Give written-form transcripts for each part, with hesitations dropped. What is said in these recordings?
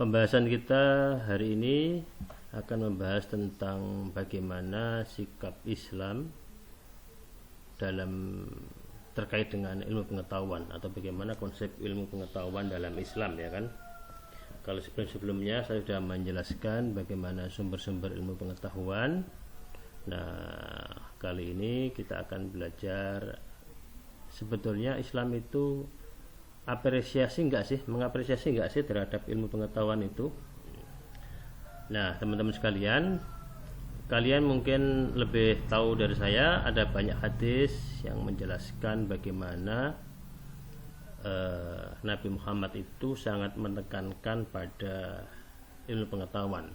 Pembahasan kita hari ini akan membahas tentang bagaimana sikap Islam dalam terkait dengan ilmu pengetahuan, atau bagaimana konsep ilmu pengetahuan dalam Islam, ya kan. Kalau sebelumnya saya sudah menjelaskan bagaimana sumber-sumber ilmu pengetahuan. Nah, kali ini kita akan belajar sebetulnya Islam itu mengapresiasi enggak sih terhadap ilmu pengetahuan itu. Nah, teman-teman sekalian, kalian mungkin lebih tahu dari saya, ada banyak hadis yang menjelaskan bagaimana Nabi Muhammad itu sangat menekankan pada ilmu pengetahuan.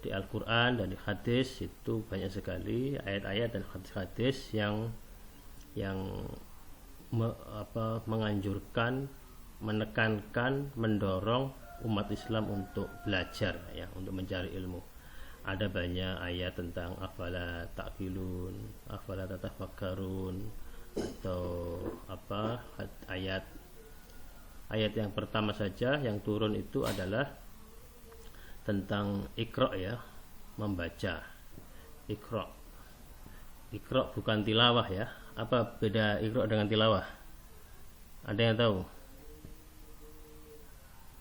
Di Al-Quran dan di hadis itu banyak sekali ayat-ayat dan hadis-hadis yang menganjurkan, menekankan, mendorong umat Islam untuk belajar, ya, untuk mencari ilmu. Ada banyak ayat tentang afala ta'qilun, afala tatafakkarun, atau ayat yang pertama saja yang turun itu adalah tentang Iqra, ya, membaca. Iqra bukan tilawah, ya. Apa beda Iqra dengan tilawah? Ada yang tahu?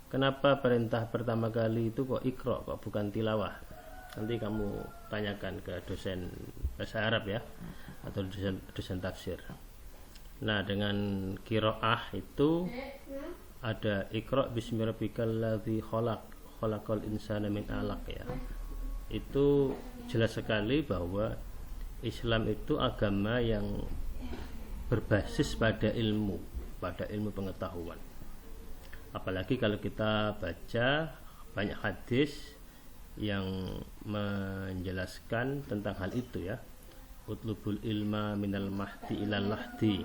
Kenapa perintah pertama kali itu kok Iqra, kok bukan tilawah? Nanti kamu tanyakan ke dosen bahasa Arab, ya, atau dosen tafsir. Nah, dengan qiraah itu ada Iqra bismi rabbikal ladzi khalaqal insana min 'alaq, ya. Itu jelas sekali bahwa Islam itu agama yang berbasis pada ilmu pengetahuan. Apalagi kalau kita baca banyak hadis yang menjelaskan tentang hal itu, ya. Utlubul ilma minal mahdi ilal lahdi,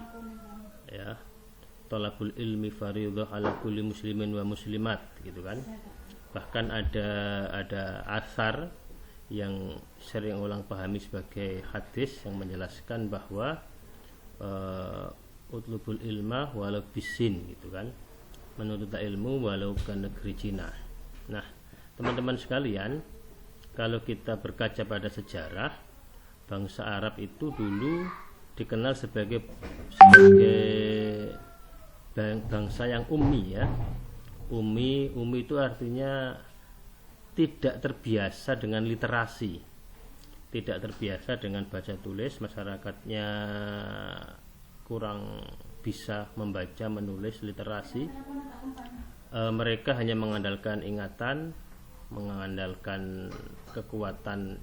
ya. Talabul ilmi fardhu ala kulli muslimin wa muslimat, gitu kan. Bahkan ada asar yang sering orang pahami sebagai hadis yang menjelaskan bahwa utlubul ilma walau bisin, gitu kan, menuntut ilmu walau ke negeri Cina. Nah, teman-teman sekalian, kalau kita berkaca pada sejarah, bangsa Arab itu dulu dikenal sebagai bangsa yang ummi, ya. Ummi itu artinya tidak terbiasa dengan literasi, tidak terbiasa dengan baca tulis, masyarakatnya kurang bisa membaca menulis literasi. Mereka hanya mengandalkan ingatan, mengandalkan kekuatan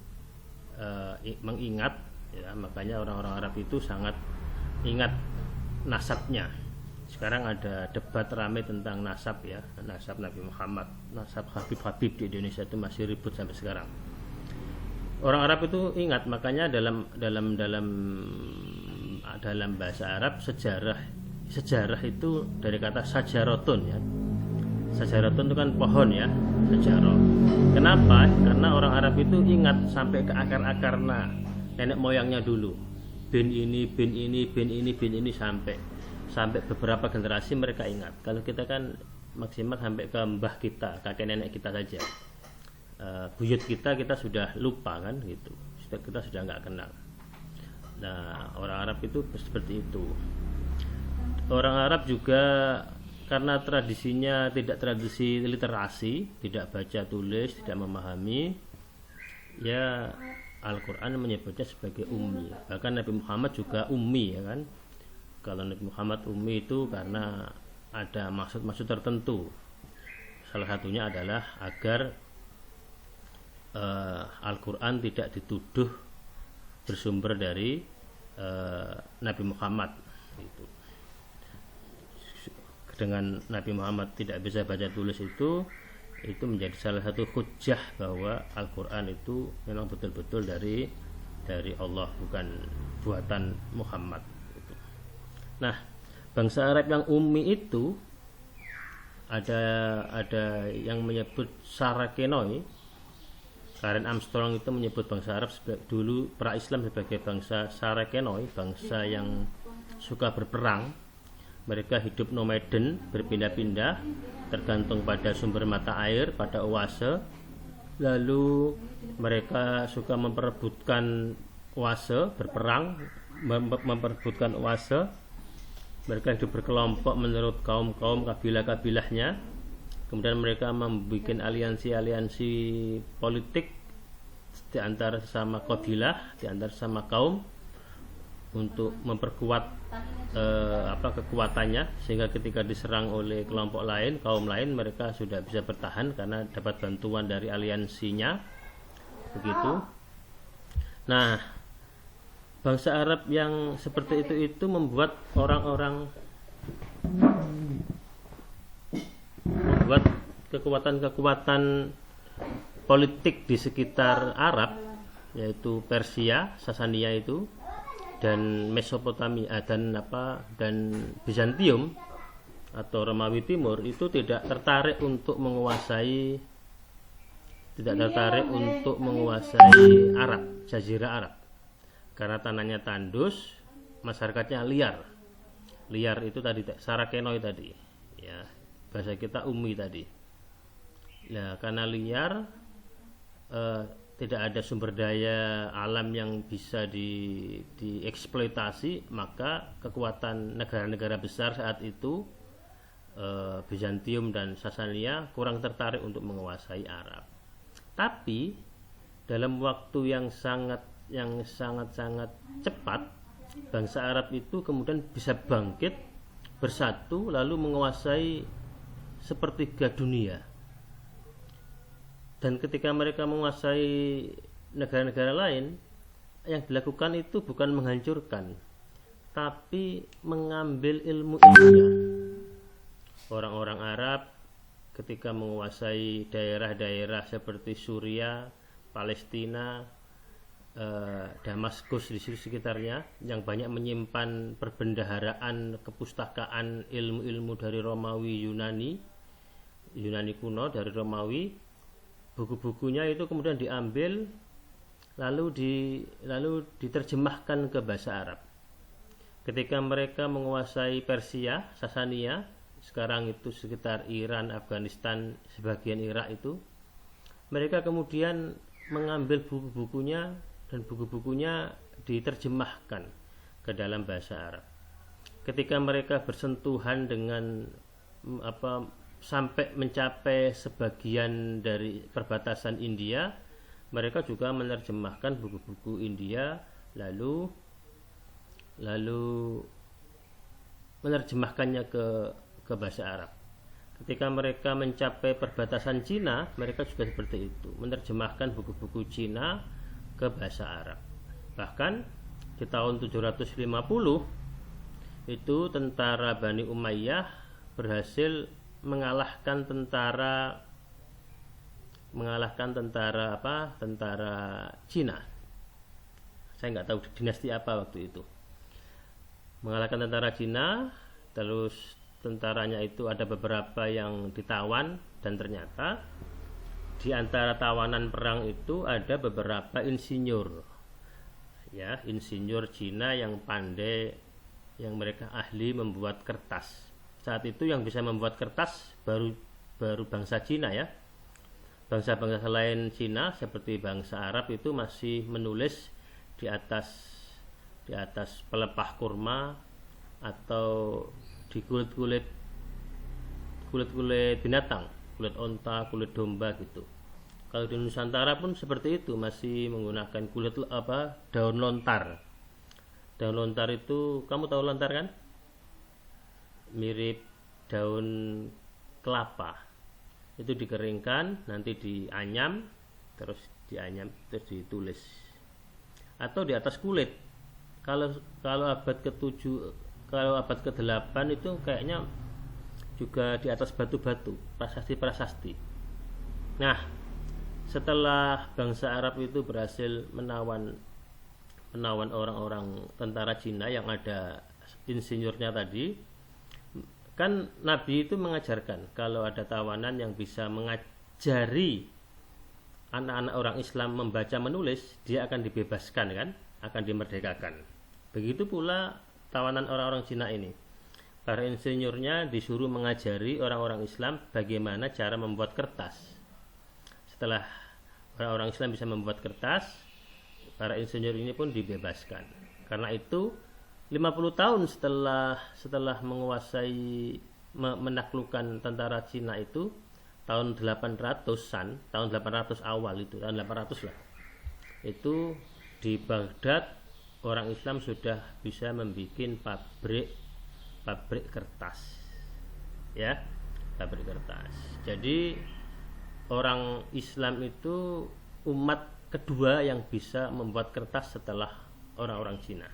mengingat, ya. Makanya orang-orang Arab itu sangat ingat nasabnya. Sekarang ada debat ramai tentang nasab, ya, nasab Nabi Muhammad, nasab Habib di Indonesia itu masih ribut sampai sekarang. Orang Arab itu ingat, makanya dalam bahasa Arab sejarah itu dari kata sajarotun, ya. Sajarotun itu kan pohon, ya, sajarah. Kenapa? Karena orang Arab itu ingat sampai ke akar-akarnya nenek moyangnya dulu. Bin ini sampai beberapa generasi mereka ingat. Kalau kita kan maksimal sampai ke mbah kita, kakek nenek kita saja. Buyut kita sudah lupa, kan, gitu. Kita sudah nggak kenal. Nah, orang Arab itu seperti itu. Orang Arab juga karena tradisinya tidak tradisi literasi, tidak baca tulis, tidak memahami, ya, Al-Quran menyebutnya sebagai ummi. Bahkan Nabi Muhammad juga ummi, ya kan. Kalau Nabi Muhammad ummi itu karena ada maksud-maksud tertentu. Salah satunya adalah agar Al-Quran tidak dituduh bersumber dari Nabi Muhammad, gitu. Dengan Nabi Muhammad tidak bisa baca tulis itu menjadi salah satu hujjah bahwa Al-Quran itu memang betul-betul dari Allah, bukan buatan Muhammad, gitu. Nah, bangsa Arab yang ummi itu ada yang menyebut Sarakenoi. Karen Armstrong itu menyebut bangsa Arab dulu pra-Islam sebagai bangsa Sarakenoi, bangsa yang suka berperang. Mereka hidup nomaden, berpindah-pindah tergantung pada sumber mata air, pada oase. Lalu mereka suka memperebutkan oase, berperang, memperebutkan oase. Mereka hidup berkelompok menurut kaum-kaum, kabilah-kabilahnya. Kemudian mereka membuat aliansi-aliansi politik di antara sesama kabilah, di antara sesama kaum, untuk memperkuat kekuatannya, sehingga ketika diserang oleh kelompok lain, kaum lain, mereka sudah bisa bertahan karena dapat bantuan dari aliansinya. Begitu. Nah, bangsa Arab yang seperti itu membuat membuat kekuatan-kekuatan politik di sekitar Arab, yaitu Persia, Sasania itu, dan Mesopotamia dan Bizantium atau Romawi Timur itu tidak tertarik untuk menguasai Arab, Jazirah Arab, karena tanahnya tandus, masyarakatnya liar. Liar itu tadi Sarakenoi tadi, ya, bahasa kita Umi tadi. Nah, karena liar, tidak ada sumber daya alam yang bisa dieksploitasi, maka kekuatan negara-negara besar saat itu, Bizantium dan Sasania, kurang tertarik untuk menguasai Arab. Tapi dalam waktu yang sangat cepat, bangsa Arab itu kemudian bisa bangkit, bersatu, lalu menguasai sepertiga dunia. Dan ketika mereka menguasai negara-negara lain, yang dilakukan itu bukan menghancurkan, tapi mengambil ilmu-ilmunya. Orang-orang Arab ketika menguasai daerah-daerah seperti Suria, Palestina, Damaskus di sekitarnya, yang banyak menyimpan perbendaharaan, kepustakaan ilmu-ilmu dari Romawi, Yunani kuno, dari Romawi. Buku-bukunya itu kemudian diambil, lalu diterjemahkan ke bahasa Arab. Ketika mereka menguasai Persia, Sasania, sekarang itu sekitar Iran, Afghanistan, sebagian Irak itu, mereka kemudian mengambil buku-bukunya, dan buku-bukunya diterjemahkan ke dalam bahasa Arab. Ketika mereka bersentuhan dengan sampai mencapai sebagian dari perbatasan India, mereka juga menerjemahkan buku-buku India, lalu menerjemahkannya ke bahasa Arab. Ketika mereka mencapai perbatasan Cina, mereka juga seperti itu, menerjemahkan buku-buku Cina ke bahasa Arab. Bahkan di tahun 750 itu tentara Bani Umayyah berhasil mengalahkan tentara Cina. Saya nggak tahu dinasti apa waktu itu. Mengalahkan tentara Cina, terus tentaranya itu ada beberapa yang ditawan, dan ternyata di antara tawanan perang itu ada beberapa insinyur, ya, insinyur Cina yang pandai, yang mereka ahli membuat kertas. Saat itu yang bisa membuat kertas baru bangsa Cina, ya. Bangsa-bangsa lain Cina seperti bangsa Arab itu masih menulis di atas pelepah kurma atau di kulit binatang, kulit onta, kulit domba gitu. Kalau di Nusantara pun seperti itu, masih menggunakan daun lontar. Daun lontar itu, kamu tahu lontar kan? Mirip daun kelapa. Itu dikeringkan, nanti dianyam, terus ditulis. Atau di atas kulit. Kalau abad ke-7, kalau abad ke-8 itu kayaknya juga di atas batu-batu, prasasti-prasasti. Nah, setelah bangsa Arab itu berhasil menawan orang-orang tentara Cina yang ada insinyurnya tadi, kan Nabi itu mengajarkan kalau ada tawanan yang bisa mengajari anak-anak orang Islam membaca menulis, dia akan dibebaskan, kan, akan dimerdekakan. Begitu pula tawanan orang-orang Cina ini. para insinyurnya disuruh mengajari orang-orang Islam bagaimana cara membuat kertas. Setelah orang-orang Islam bisa membuat kertas, para insinyur ini pun dibebaskan. Karena itu 50 tahun setelah menguasai menaklukkan tentara Cina itu, tahun 800-an, tahun 800 awal itu, tahun 800 lah. Itu di Baghdad orang Islam sudah bisa membuat pabrik kertas. Ya, pabrik kertas. Jadi orang Islam itu umat kedua yang bisa membuat kertas setelah orang-orang Cina.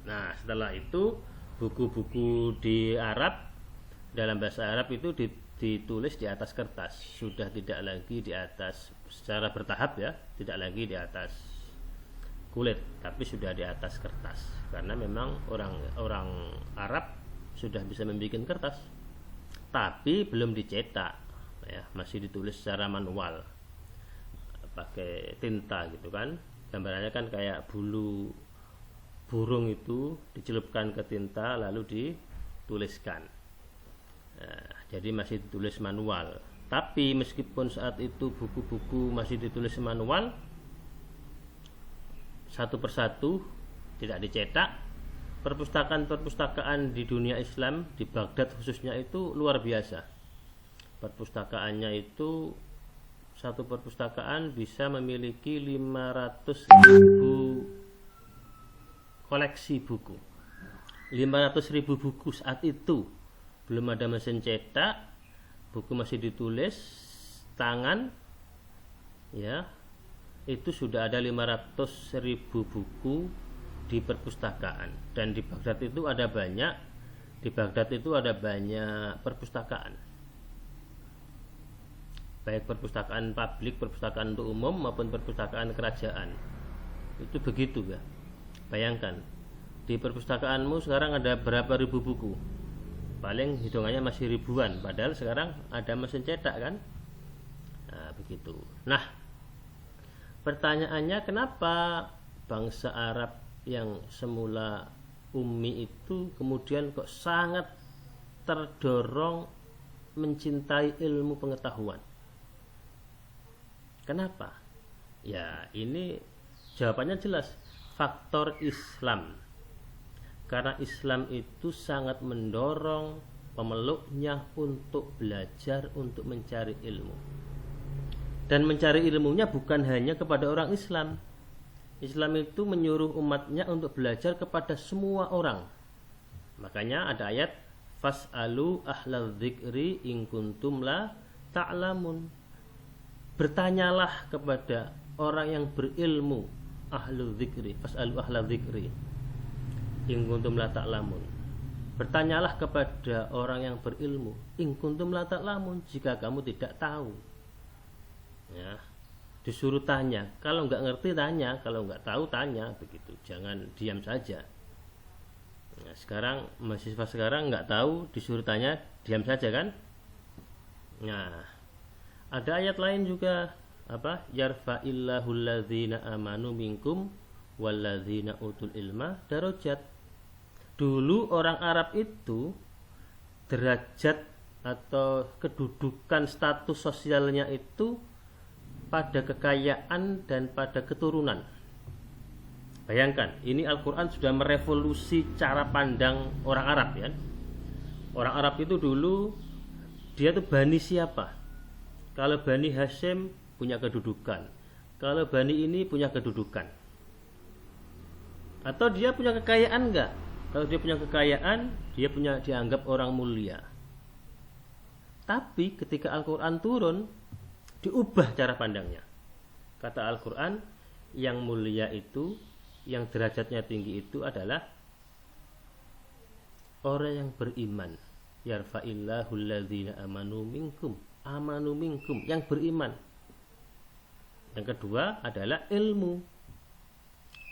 Nah, setelah itu buku-buku di Arab, dalam bahasa Arab itu ditulis di atas kertas, sudah tidak lagi di atas, secara bertahap ya, tidak lagi di atas kulit, tapi sudah di atas kertas, karena memang orang Arab sudah bisa membuat kertas, tapi belum dicetak ya, masih ditulis secara manual pakai tinta gitu kan. Gambarannya kan kayak bulu burung itu dicelupkan ke tinta lalu dituliskan. Nah, jadi masih ditulis manual. Tapi meskipun saat itu buku-buku masih ditulis manual, satu persatu tidak dicetak, perpustakaan di dunia Islam di Baghdad khususnya itu luar biasa. Perpustakaannya itu, satu perpustakaan bisa memiliki 500.000 koleksi buku. 500.000 buku saat itu. Belum ada mesin cetak, buku masih ditulis tangan ya. Itu sudah ada 500.000 buku di perpustakaan. Dan di Baghdad itu ada banyak perpustakaan, baik perpustakaan publik, perpustakaan untuk umum maupun perpustakaan kerajaan. Itu begitu ya. Bayangkan, di perpustakaanmu sekarang ada berapa ribu buku? Paling hitungannya masih ribuan, padahal sekarang ada mesin cetak kan? Nah, begitu. Nah, pertanyaannya, kenapa bangsa Arab yang semula ummi itu kemudian kok sangat terdorong mencintai ilmu pengetahuan? Kenapa? Ya, ini jawabannya jelas, faktor Islam. Karena Islam itu sangat mendorong pemeluknya untuk belajar, untuk mencari ilmu. Dan mencari ilmunya bukan hanya kepada orang Islam. Islam itu menyuruh umatnya untuk belajar kepada semua orang. Makanya ada ayat, fas'alu ahlal dzikri in kuntum la ta'lamun. Bertanyalah kepada orang yang berilmu, ahlul dzikri, fas'alu ahlal dzikri in kuntum la ta'lamun. Bertanyalah kepada orang yang berilmu, in kuntum la ta'lamun, jika kamu tidak tahu. Ya, disuruh tanya, kalau nggak ngerti tanya, kalau nggak tahu tanya, begitu. Jangan diam saja. Nah, sekarang mahasiswa sekarang nggak tahu, disuruh tanya, diam saja kan? Nah, ada ayat lain juga, apa? Yarfa'illahu alladzina amanu minkum walladzina utul ilma darajat. Dulu orang Arab itu derajat atau kedudukan status sosialnya itu pada kekayaan dan pada keturunan. Bayangkan, ini Al-Quran sudah merevolusi cara pandang orang Arab ya. Orang Arab itu dulu dia tuh Bani siapa? Kalau Bani Hashim punya kedudukan, kalau Bani ini punya kedudukan, atau dia punya kekayaan enggak? Kalau dia punya kekayaan, dia dianggap orang mulia. Tapi ketika Al-Quran turun, diubah cara pandangnya. Kata Al-Quran, yang mulia itu, yang derajatnya tinggi itu adalah orang yang beriman. Yarfa'illahu alladzina amanu minkum, yang beriman. Yang kedua adalah ilmu,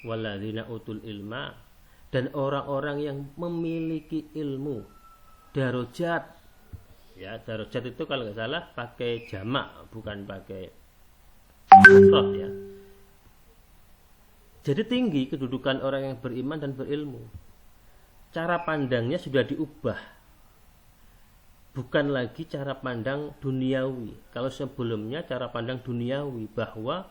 walladzina utul ilma, dan orang-orang yang memiliki ilmu. Darajat ya, darajat itu kalau nggak salah pakai jamak, bukan pakai mufrad ya. Jadi tinggi kedudukan orang yang beriman dan berilmu. cara pandangnya sudah diubah, bukan lagi cara pandang duniawi. Kalau sebelumnya cara pandang duniawi bahwa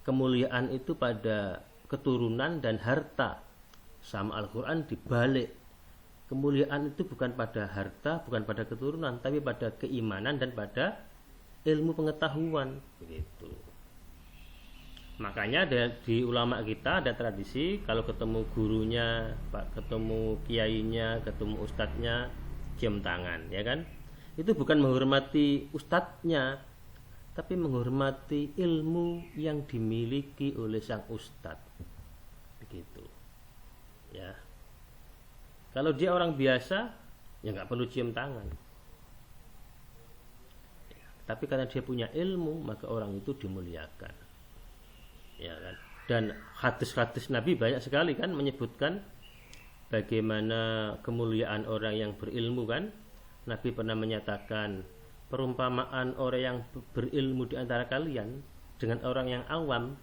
kemuliaan itu pada keturunan dan harta, sama Al-Quran dibalik. Kemuliaan itu bukan pada harta, bukan pada keturunan, tapi pada keimanan dan pada ilmu pengetahuan, begitu. Makanya di ulama kita ada tradisi kalau ketemu gurunya, ketemu kiainya, ketemu ustadznya, cium tangan, ya kan? Itu bukan menghormati ustadznya, tapi menghormati ilmu yang dimiliki oleh sang ustadz, begitu. Ya. Kalau dia orang biasa, ya nggak perlu cium tangan. Ya, tapi karena dia punya ilmu, maka orang itu dimuliakan. Ya kan? Dan hadis-hadis Nabi banyak sekali kan menyebutkan bagaimana kemuliaan orang yang berilmu kan. Nabi pernah menyatakan perumpamaan orang yang berilmu di antara kalian dengan orang yang awam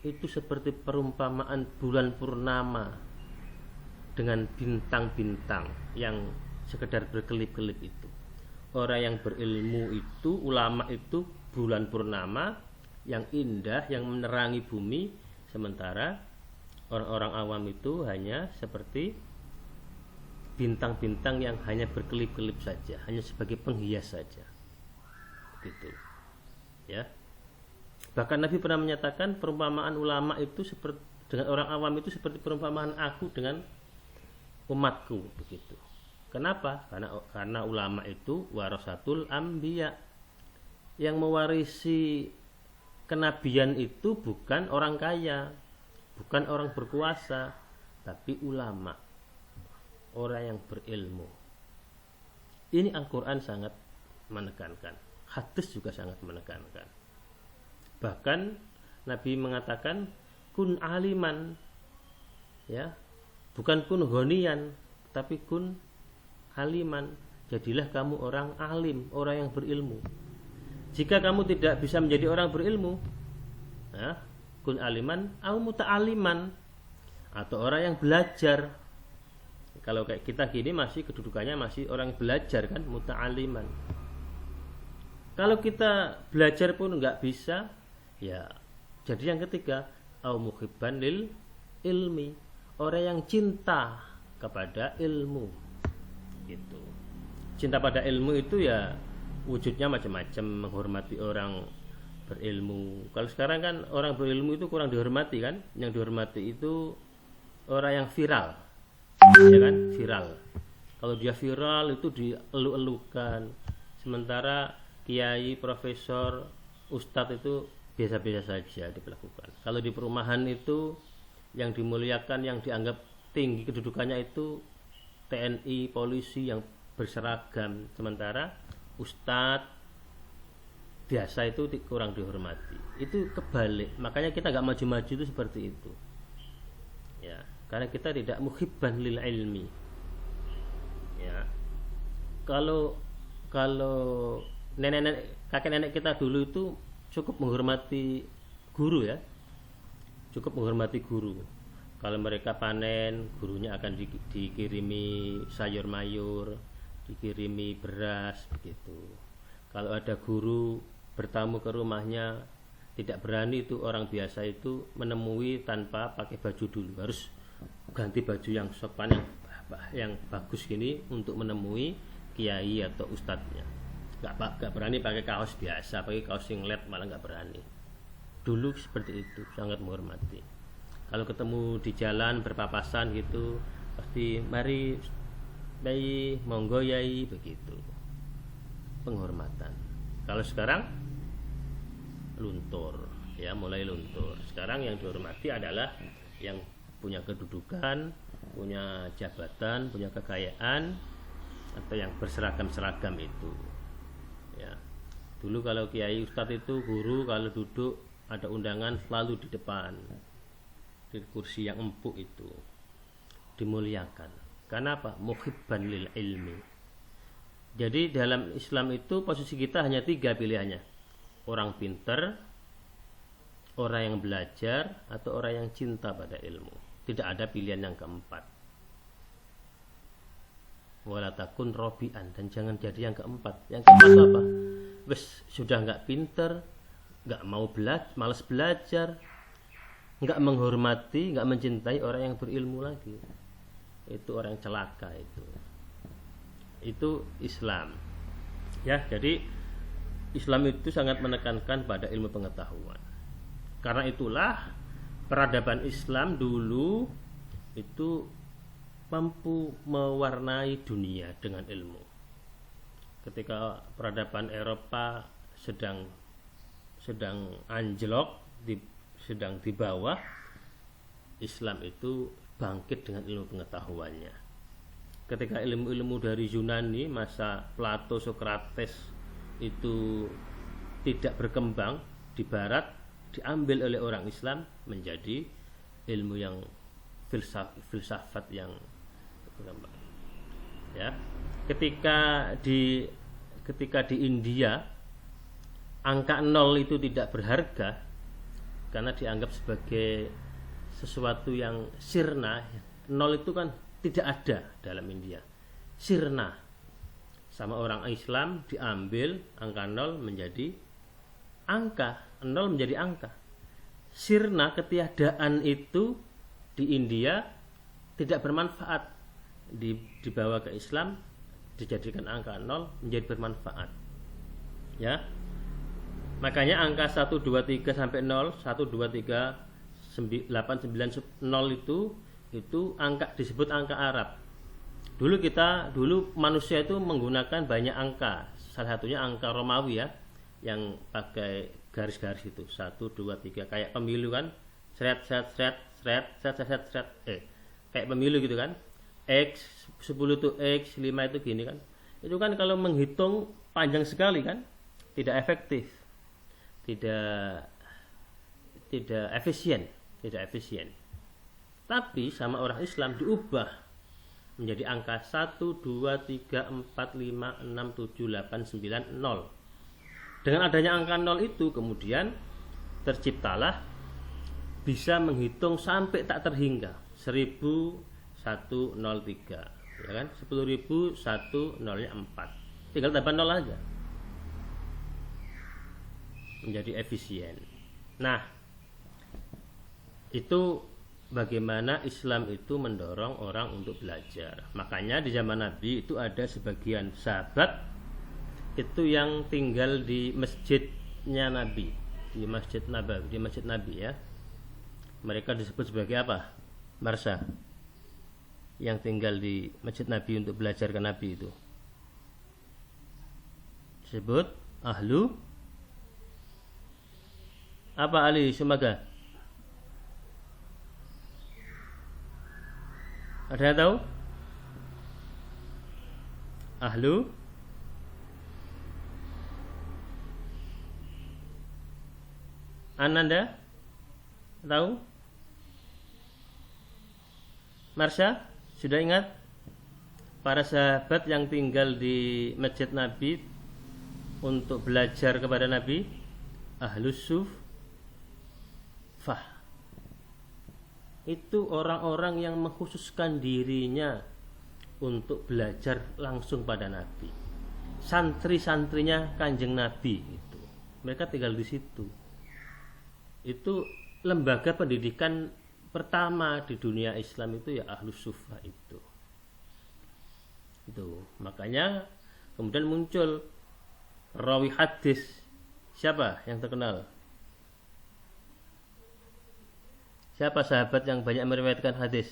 itu seperti perumpamaan bulan purnama dengan bintang-bintang yang sekedar berkelip-kelip itu. Orang yang berilmu itu, ulama itu bulan purnama yang indah, yang menerangi bumi, sementara orang-orang awam itu hanya seperti bintang-bintang yang hanya berkelip-kelip saja, hanya sebagai penghias saja, gitu ya. Bahkan Nabi pernah menyatakan perumpamaan ulama itu seperti dengan orang awam itu seperti perumpamaan aku dengan umatku, begitu. Kenapa? Karena ulama itu warasatul anbiya, yang mewarisi kenabian itu bukan orang kaya, bukan orang berkuasa, tapi ulama, orang yang berilmu. Ini Al-Quran sangat menekankan, hadis juga sangat menekankan. Bahkan Nabi mengatakan kun aliman, ya, bukan kun ghaniyan, tapi kun aliman. Jadilah kamu orang alim, orang yang berilmu. Jika kamu tidak bisa menjadi orang berilmu, ya, kun aliman au muta'aliman, atau orang yang belajar. Kalau kayak kita gini masih kedudukannya masih orang belajar kan, muta'aliman. Kalau kita belajar pun nggak bisa, ya jadi yang ketiga au muhibban lil ilmi, orang yang cinta kepada ilmu, gitu. Cinta pada ilmu itu ya wujudnya macam-macam, menghormati orang berilmu. Kalau sekarang kan orang berilmu itu kurang dihormati kan, yang dihormati itu orang yang viral, ya kan, viral. Kalau dia viral itu dielu-elukan, sementara kiai, profesor, ustadz itu biasa-biasa saja diperlakukan. Kalau di perumahan itu yang dimuliakan, yang dianggap tinggi kedudukannya itu TNI, polisi yang berseragam, sementara ustadz biasa itu kurang dihormati. Itu kebalik. Makanya kita nggak maju-maju itu seperti itu, ya, karena kita tidak muhibban lil ilmi, ya. Kalau nenek-nenek, kakek nenek kita dulu itu cukup menghormati guru, ya, cukup menghormati guru. Kalau mereka panen, gurunya akan dikirimi sayur mayur, dikirimi beras, begitu. Kalau ada guru bertamu ke rumahnya, tidak berani itu orang biasa itu menemui tanpa pakai baju dulu, harus ganti baju yang sopan, yang bagus gini untuk menemui kiai atau ustadznya. Gak berani pakai kaos biasa, pakai kaos singlet malah gak berani. Dulu seperti itu, sangat menghormati. Kalau ketemu di jalan berpapasan gitu, pasti mari bayi, monggo yai, begitu. Penghormatan. Kalau sekarang luntur, ya, mulai luntur. Sekarang yang dihormati adalah yang punya kedudukan, punya jabatan, punya kekayaan, atau yang berseragam-seragam itu, ya. Dulu kalau kiai ustadz itu, guru, kalau duduk ada undangan selalu di depan, di kursi yang empuk itu, dimuliakan. Karena apa? Muhibban lil ilmi. Jadi dalam Islam itu posisi kita hanya 3 pilihannya: orang pinter, orang yang belajar, atau orang yang cinta pada ilmu. Tidak ada pilihan yang keempat. wala takun robian, dan jangan jadi yang keempat. Yang keempat apa? Wes sudah nggak pinter, nggak mau malas belajar, nggak menghormati, nggak mencintai orang yang berilmu lagi. Itu orang celaka itu Islam ya. Jadi Islam itu sangat menekankan pada ilmu pengetahuan. Karena itulah peradaban Islam dulu itu mampu mewarnai dunia dengan ilmu. Ketika peradaban Eropa sedang anjlok, sedang di bawah, Islam itu bangkit dengan ilmu pengetahuannya. Ketika ilmu-ilmu dari Yunani masa Plato, Sokrates itu tidak berkembang di barat, diambil oleh orang Islam menjadi ilmu yang filsafat yang berkembang. Ya. Ketika di India angka 0 itu tidak berharga karena dianggap sebagai sesuatu yang sirna. 0 itu kan tidak ada dalam India, sirna. Sama orang Islam diambil angka 0 menjadi angka, 0 menjadi angka. Sirna, ketiadaan itu di India tidak bermanfaat, dibawa ke Islam, dijadikan angka 0 menjadi bermanfaat. Ya. Makanya angka 1 2 3 sampai 0, 1 2 3 8 9 0 itu angka, disebut angka Arab. Dulu manusia itu menggunakan banyak angka. Salah satunya angka Romawi ya, yang pakai garis-garis itu 1 2 3 kayak pemilu kan. Sret kayak pemilu gitu kan. X 10 itu X, 5 itu gini kan. Itu kan kalau menghitung panjang sekali kan, tidak efektif. Tidak efisien. Tapi sama orang Islam diubah menjadi angka 1 2 3 4 5 6 7 8 9 0. Dengan adanya angka 0 itu kemudian terciptalah bisa menghitung sampai tak terhingga 100103, ya kan? 10.001 nolnya 4. Tinggal tambah 0 aja. Menjadi efisien. Nah, itu bagaimana Islam itu mendorong orang untuk belajar. Makanya di zaman Nabi itu ada sebagian sahabat itu yang tinggal di masjidnya Nabi, di Masjid Nabi ya. Mereka disebut sebagai apa? Marsa. Yang tinggal di Masjid Nabi untuk belajar ke Nabi itu disebut ahlu apa Ali Sumaga? Ada yang tahu? Ahlu Ananda tahu? Marsha sudah ingat? Para sahabat yang tinggal di Masjid Nabi untuk belajar kepada Nabi, Ahlus Suffah. Itu orang-orang yang mengkhususkan dirinya untuk belajar langsung pada Nabi. Santri-santrinya Kanjeng Nabi itu. Mereka tinggal di situ. Itu lembaga pendidikan pertama di dunia Islam itu ya Ahlus Suffah itu. Makanya kemudian muncul rawi hadis. Siapa yang terkenal? Siapa sahabat yang banyak meriwayatkan hadis?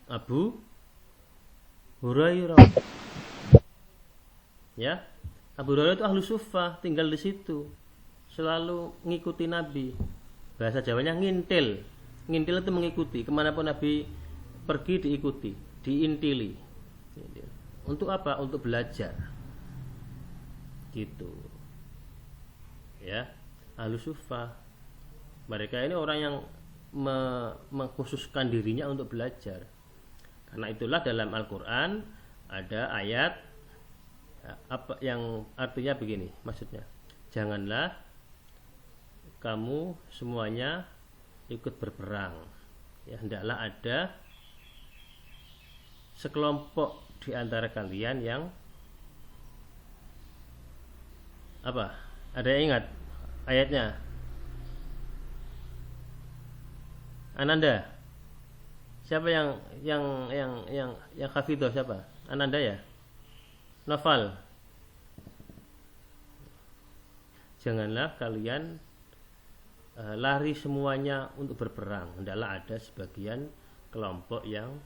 Abu Hurairah. Ya, Abu Hurairah itu Ahlus Suffah, tinggal di situ, selalu ngikuti Nabi. Bahasa Jawanya ngintil. Ngintil itu mengikuti, kemanapun Nabi pergi diikuti, diintili. Untuk apa? Untuk belajar. Gitu. Ya. Ahlus Suffah, mereka ini orang yang mengkhususkan dirinya untuk belajar. Karena itulah dalam Al-Quran ada ayat apa yang artinya begini, maksudnya janganlah kamu semuanya ikut berperang ya, hendaklah ada sekelompok di antara kalian yang apa? Ada yang ingat ayatnya? Ananda. Siapa yang hafidho siapa? Ananda ya? Novel. Janganlah kalian lari semuanya untuk berperang. Hendaklah ada sebagian kelompok yang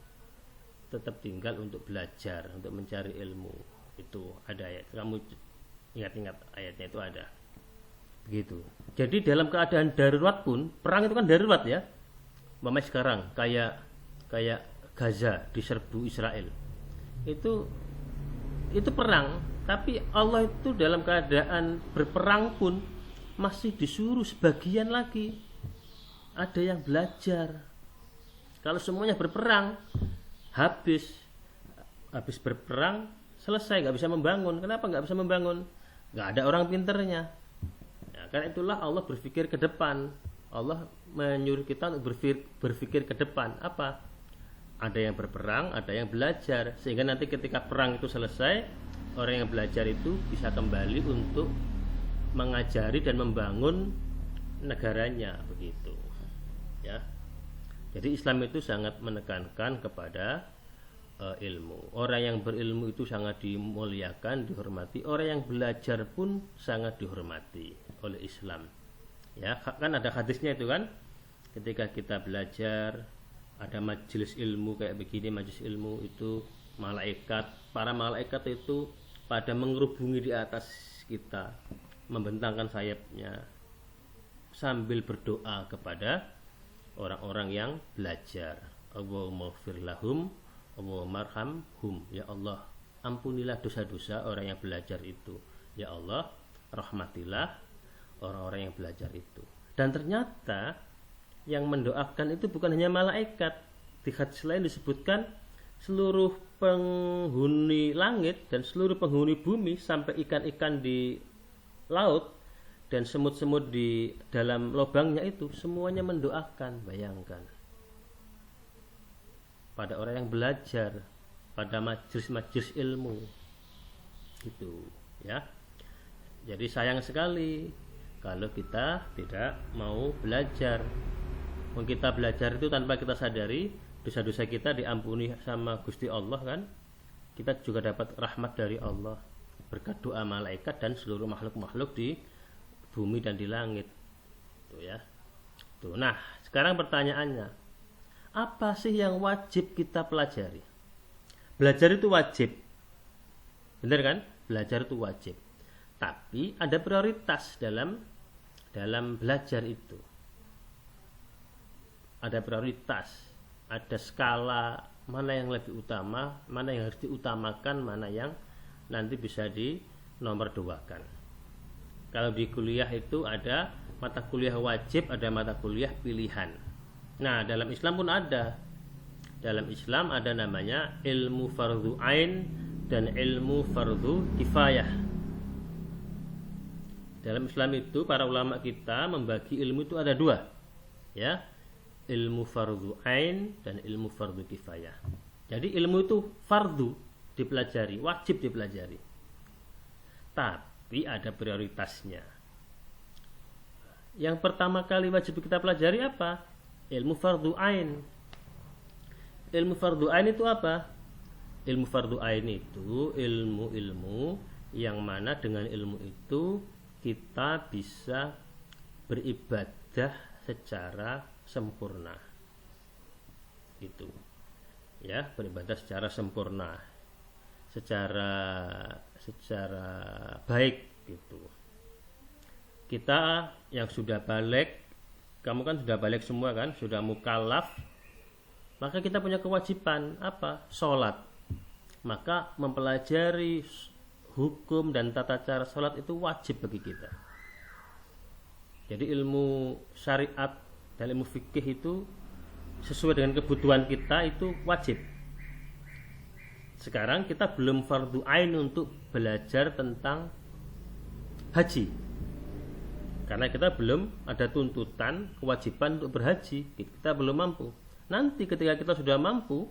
tetap tinggal untuk belajar, untuk mencari ilmu. Itu ada ayat. Kamu ingat-ingat ayatnya itu ada. Begitu. Jadi dalam keadaan darurat pun, perang itu kan darurat ya. Umpamanya sekarang kayak Gaza diserbu Israel. Itu perang, tapi Allah itu dalam keadaan berperang pun masih disuruh sebagian lagi ada yang belajar. Kalau semuanya berperang, habis berperang selesai, nggak bisa membangun. Kenapa nggak bisa membangun? Nggak ada orang pinternya. Ya, karena itulah Allah berpikir ke depan. Allah menyuruh kita untuk berpikir ke depan. Apa? Ada yang berperang, ada yang belajar, sehingga nanti ketika perang itu selesai, orang yang belajar itu bisa kembali untuk mengajari dan membangun negaranya, begitu ya. Jadi Islam itu sangat menekankan kepada ilmu. Orang yang berilmu itu sangat dimuliakan, dihormati. Orang yang belajar pun sangat dihormati oleh Islam. Ya, kan ada hadisnya itu kan. Ketika kita belajar, ada majelis ilmu kayak begini, majelis ilmu itu para malaikat itu pada mengerubungi di atas kita, membentangkan sayapnya sambil berdoa kepada orang-orang yang belajar. Allahumma ighfir lahum, Allahumma arhamhum. Ya Allah, ampunilah dosa-dosa orang yang belajar itu. Ya Allah, rahmatilah orang-orang yang belajar itu. Dan ternyata yang mendoakan itu bukan hanya malaikat. Di hadis lain disebutkan seluruh penghuni langit dan seluruh penghuni bumi, sampai ikan-ikan di laut dan semut-semut di dalam lubangnya itu semuanya mendoakan. Bayangkan, pada orang yang belajar, pada majelis-majelis ilmu itu ya. Jadi sayang sekali kalau kita tidak mau belajar. Kita belajar itu tanpa kita sadari, dosa-dosa kita diampuni sama Gusti Allah kan. Kita juga dapat rahmat dari Allah berkat doa malaikat dan seluruh makhluk-makhluk di bumi dan di langit. Tuh ya. Tuh. Nah, sekarang pertanyaannya, apa sih yang wajib kita pelajari? Belajar itu wajib. Benar kan? Belajar itu wajib. Tapi ada prioritas dalam belajar itu. Ada prioritas, ada skala mana yang lebih utama, mana yang harus diutamakan, mana yang nanti bisa di nomor duakan. Kalau di kuliah itu ada mata kuliah wajib, ada mata kuliah pilihan. Nah, dalam Islam pun ada. Dalam Islam ada namanya ilmu fardhu ain dan ilmu fardhu kifayah. Dalam Islam itu para ulama kita membagi ilmu itu ada dua, ya. Ilmu fardhu ain dan ilmu fardhu kifayah. Jadi ilmu itu fardu dipelajari, wajib dipelajari. Tapi ada prioritasnya. Yang pertama kali wajib kita pelajari apa? Ilmu fardhu ain. Ilmu fardhu ain itu apa? Ilmu fardhu ain itu ilmu-ilmu yang mana dengan ilmu itu kita bisa beribadah secara sempurna. Itu ya, beribadah secara sempurna, secara baik gitu. Kita yang sudah balik, kamu kan sudah balik semua kan, sudah mukallaf, maka kita punya kewajiban apa? Sholat. Maka mempelajari hukum dan tata cara sholat itu wajib bagi kita. Jadi ilmu syariat dan ilmu fikih itu sesuai dengan kebutuhan kita itu wajib. Sekarang kita belum fardu ain untuk belajar tentang haji, karena kita belum ada tuntutan kewajiban untuk berhaji, kita belum mampu. Nanti ketika kita sudah mampu,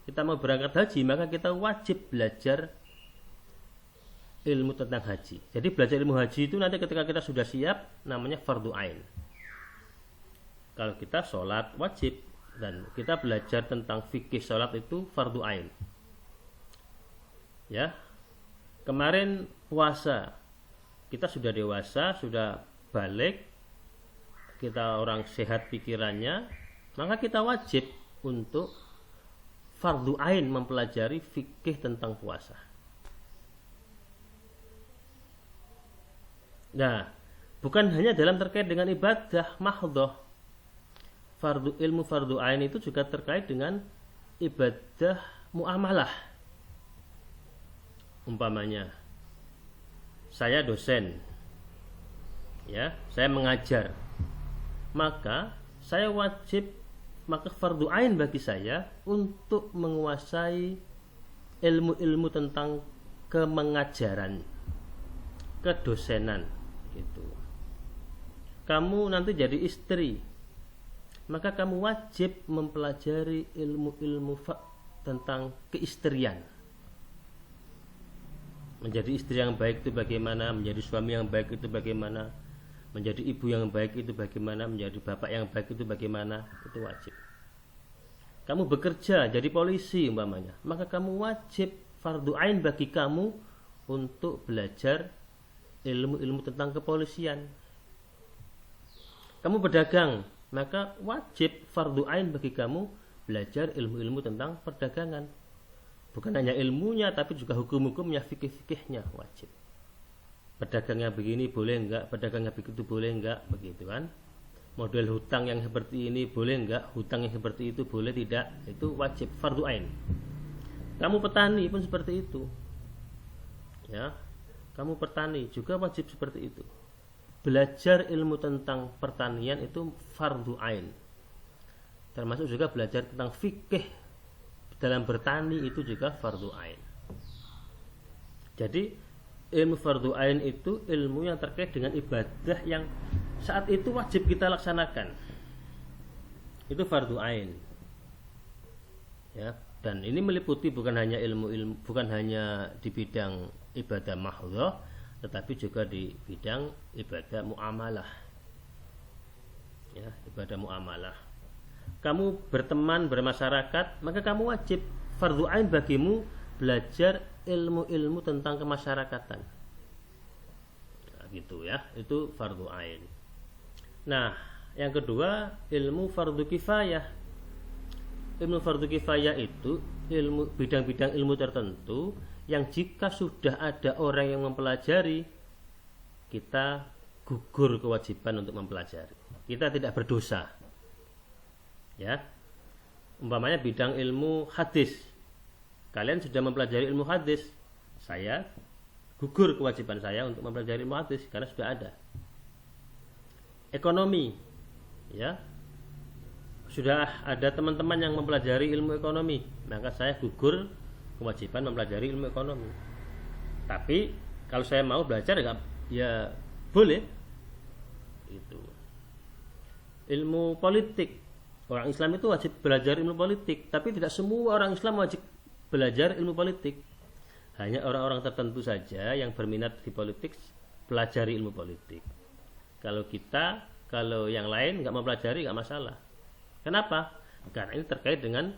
kita mau berangkat haji, maka kita wajib belajar ilmu tentang haji. Jadi belajar ilmu haji itu nanti ketika kita sudah siap namanya fardu ain. Kalau kita sholat wajib, dan kita belajar tentang fikih sholat itu fardu ain. Ya, kemarin puasa, kita sudah dewasa, sudah balik, kita orang sehat pikirannya, maka kita wajib untuk fardu ain mempelajari fikih tentang puasa. Nah, bukan hanya dalam terkait dengan ibadah mahdhah. Ilmu fardu ain itu juga terkait dengan ibadah muamalah. Umpamanya, saya dosen, ya, saya mengajar, maka fardu ain bagi saya untuk menguasai ilmu-ilmu tentang kemengajaran, kedosenan gitu. Kamu nanti jadi istri, maka kamu wajib mempelajari ilmu-ilmu tentang keistrian. Menjadi istri yang baik itu bagaimana, menjadi suami yang baik itu bagaimana, menjadi ibu yang baik itu bagaimana, menjadi bapak yang baik itu bagaimana, itu wajib. Kamu bekerja jadi polisi umpamanya, maka kamu wajib fardu ain bagi kamu untuk belajar ilmu-ilmu tentang kepolisian. Kamu berdagang, maka wajib fardu ain bagi kamu belajar ilmu-ilmu tentang perdagangan. Bukan hanya ilmunya, tapi juga hukum-hukumnya, fikih-fikihnya wajib. Pedagangnya begini boleh enggak, pedagangnya begitu boleh enggak, begitu kan. Model hutang yang seperti ini boleh enggak, hutang yang seperti itu boleh tidak, itu wajib fardu ain. Kamu petani pun seperti itu, ya, kamu petani juga wajib seperti itu. Belajar ilmu tentang pertanian itu fardu ain. Termasuk juga belajar tentang fikih dalam bertani itu juga fardu ain. Jadi ilmu fardu ain itu ilmu yang terkait dengan ibadah yang saat itu wajib kita laksanakan. Itu fardu ain. Ya, dan ini meliputi bukan hanya ilmu-ilmu, bukan hanya di bidang ibadah mahdhah, tetapi juga di bidang ibadah muamalah. Ya, ibadah muamalah. Kamu berteman, bermasyarakat, maka kamu wajib fardu ain bagimu belajar ilmu-ilmu tentang kemasyarakatan. Nah, gitu ya, itu fardu ain. Nah, yang kedua, ilmu fardu kifayah. Ilmu fardu kifayah itu bidang-bidang ilmu tertentu yang jika sudah ada orang yang mempelajari, kita gugur kewajiban untuk mempelajari. Kita tidak berdosa. Ya. Umpamanya bidang ilmu hadis. Kalian sudah mempelajari ilmu hadis, saya gugur kewajiban saya untuk mempelajari ilmu hadis karena sudah ada. Ekonomi, ya, sudah ada teman-teman yang mempelajari ilmu ekonomi, maka saya gugur kewajiban mempelajari ilmu ekonomi. Tapi kalau saya mau belajar ya boleh. Itu. Ilmu politik, orang Islam itu wajib belajar ilmu politik, tapi tidak semua orang Islam wajib belajar ilmu politik. Hanya orang-orang tertentu saja yang berminat di politik pelajari ilmu politik. Kalau yang lain nggak mau pelajari nggak masalah. Kenapa? Karena ini terkait dengan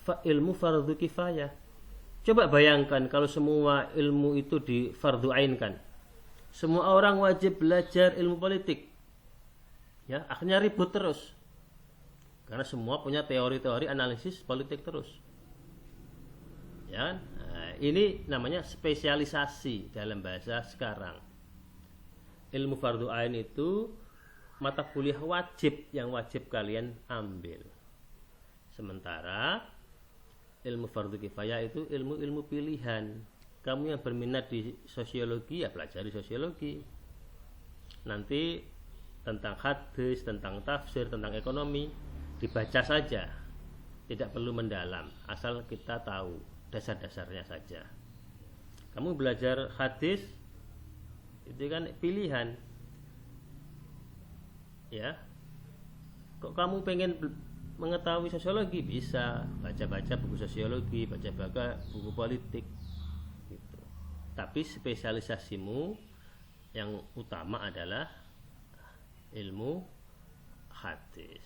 ilmu fardu kifayah. Coba bayangkan kalau semua ilmu itu di fardu ainkan. Semua orang wajib belajar ilmu politik. Ya, akhirnya ribut terus. Karena semua punya teori-teori analisis politik terus. Ya, nah, ini namanya spesialisasi dalam bahasa sekarang. Ilmu fardu ain itu mata kuliah wajib yang wajib kalian ambil. Sementara ilmu fardu kifayah itu ilmu-ilmu pilihan. Kamu yang berminat di sosiologi ya pelajari sosiologi. Nanti tentang hadis, tentang tafsir, tentang ekonomi dibaca saja. Tidak perlu mendalam, asal kita tahu dasar-dasarnya saja. Kamu belajar hadis itu kan pilihan. Ya. Kok kamu pengen mengetahui sosiologi bisa baca-baca buku sosiologi, baca-baca buku politik gitu. Tapi spesialisasimu yang utama adalah ilmu hadis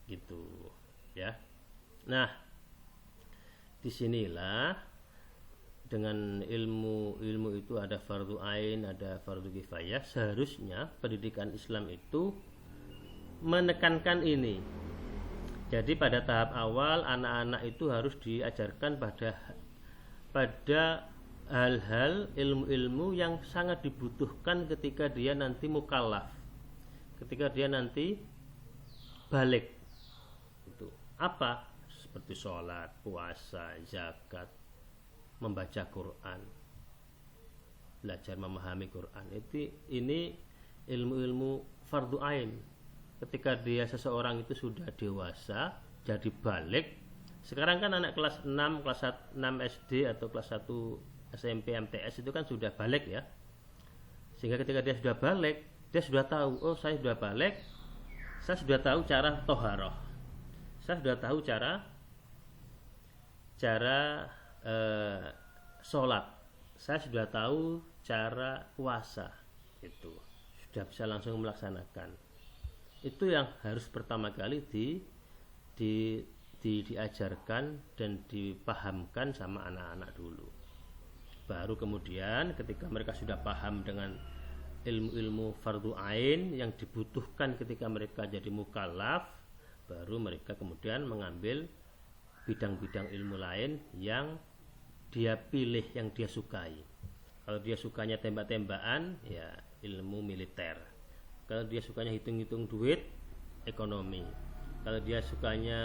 gitu ya. Nah, disinilah dengan ilmu itu ada fardu ain, ada fardu kifayah. Seharusnya pendidikan Islam itu menekankan ini. Jadi pada tahap awal anak-anak itu harus diajarkan pada hal-hal ilmu-ilmu yang sangat dibutuhkan ketika dia nanti mukallaf, ketika dia nanti balik. Itu apa? Seperti sholat, puasa, zakat, membaca Quran, belajar memahami Quran. Ini ilmu-ilmu fardu ain. Ketika seseorang itu sudah dewasa, jadi balik. Sekarang kan anak kelas 6, kelas 6 SD atau kelas 1 SMP MTS itu kan sudah balik ya. Sehingga ketika dia sudah balik, dia sudah tahu, oh saya sudah balik, saya sudah tahu cara toharoh, saya sudah tahu cara sholat, saya sudah tahu cara puasa, itu sudah bisa langsung melaksanakan. Itu yang harus pertama kali diajarkan dan dipahamkan sama anak-anak dulu. Baru kemudian ketika mereka sudah paham dengan ilmu-ilmu fardu ain yang dibutuhkan ketika mereka jadi mukallaf, baru mereka kemudian mengambil bidang-bidang ilmu lain yang dia pilih, yang dia sukai. Kalau dia sukanya tembak-tembakan, ya ilmu militer. Kalau dia sukanya hitung-hitung duit, ekonomi. Kalau dia sukanya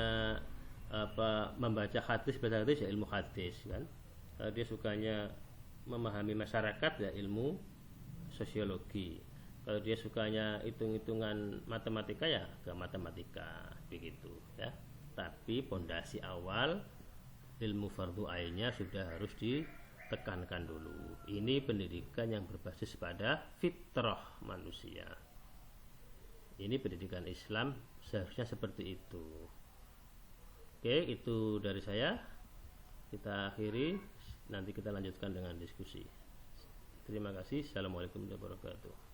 membaca hadis, ya ilmu hadis kan. Kalau dia sukanya memahami masyarakat, ya ilmu sosiologi. Kalau dia sukanya hitung-hitungan matematika, ya ke matematika, begitu ya. Tapi pondasi awal ilmu fardu ainnya sudah harus ditekankan dulu. Ini pendidikan yang berbasis pada fitrah manusia. Ini pendidikan Islam seharusnya seperti itu. Oke, itu dari saya. Kita akhiri, nanti kita lanjutkan dengan diskusi. Terima kasih. Assalamualaikum warahmatullahi wabarakatuh.